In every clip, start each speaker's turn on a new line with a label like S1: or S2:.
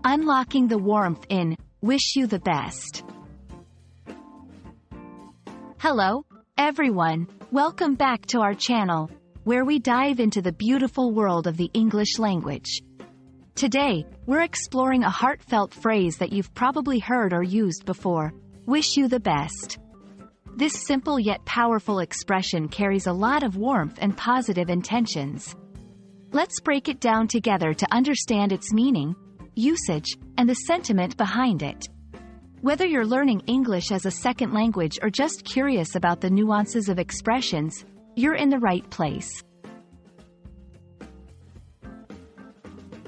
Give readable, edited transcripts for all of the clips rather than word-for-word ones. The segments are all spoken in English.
S1: Unlocking the warmth in Wish You the Best. Hello, everyone. Welcome back to our channel, where we dive into the beautiful world of the English language. Today, we're exploring a heartfelt phrase that you've probably heard or used before: wish you the best. This simple yet powerful expression carries a lot of warmth and positive intentions. Let's break it down together to understand its meaning, usage, and the sentiment behind it. Whether you're learning English as a second language or just curious about the nuances of expressions, you're in the right place.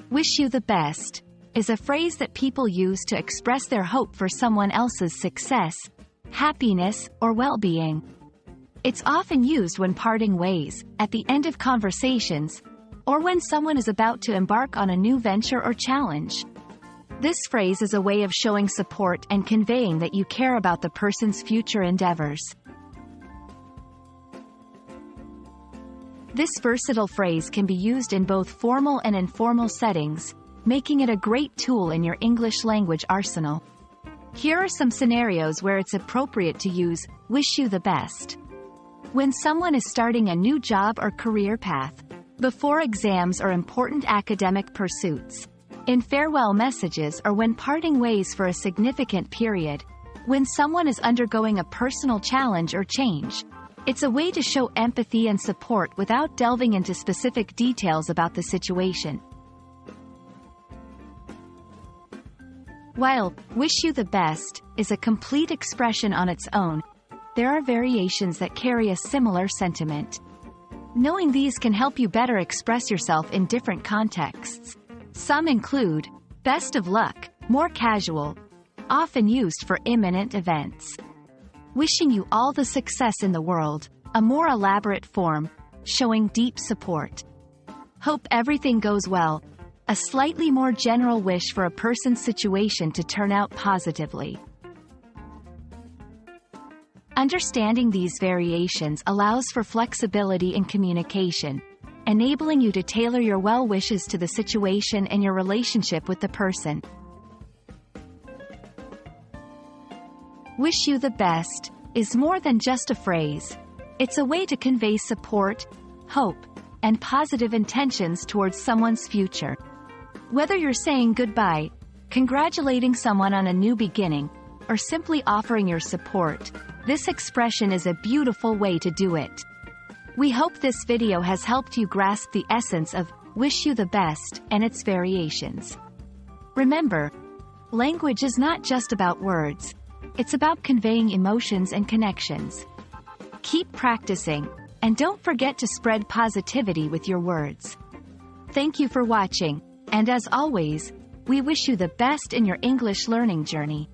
S1: Wish you the best is a phrase that people use to express their hope for someone else's success, happiness, or well-being. It's often used when parting ways, at the end of conversations, or when someone is about to embark on a new venture or challenge. This phrase is a way of showing support and conveying that you care about the person's future endeavors. This versatile phrase can be used in both formal and informal settings, making it a great tool in your English language arsenal. Here are some scenarios where it's appropriate to use "wish you the best." When someone is starting a new job or career path, before exams or important academic pursuits, in farewell messages, or when parting ways for a significant period, when someone is undergoing a personal challenge or change. It's a way to show empathy and support without delving into specific details about the situation. While "wish you the best" is a complete expression on its own, there are variations that carry a similar sentiment. Knowing these can help you better express yourself in different contexts. Some include "best of luck," more casual, often used for imminent events. "Wishing you all the success in the world," a more elaborate form, showing deep support. "Hope everything goes well," a slightly more general wish for a person's situation to turn out positively. Understanding these variations allows for flexibility in communication, enabling you to tailor your well wishes to the situation and your relationship with the person. Wish you the best is more than just a phrase. It's a way to convey support, hope, and positive intentions towards someone's future. Whether you're saying goodbye, congratulating someone on a new beginning, or simply offering your support, this expression is a beautiful way to do it. We hope this video has helped you grasp the essence of "wish you the best" and its variations. Remember, language is not just about words. It's about conveying emotions and connections. Keep practicing, and don't forget to spread positivity with your words. Thank you for watching, and as always, we wish you the best in your English learning journey.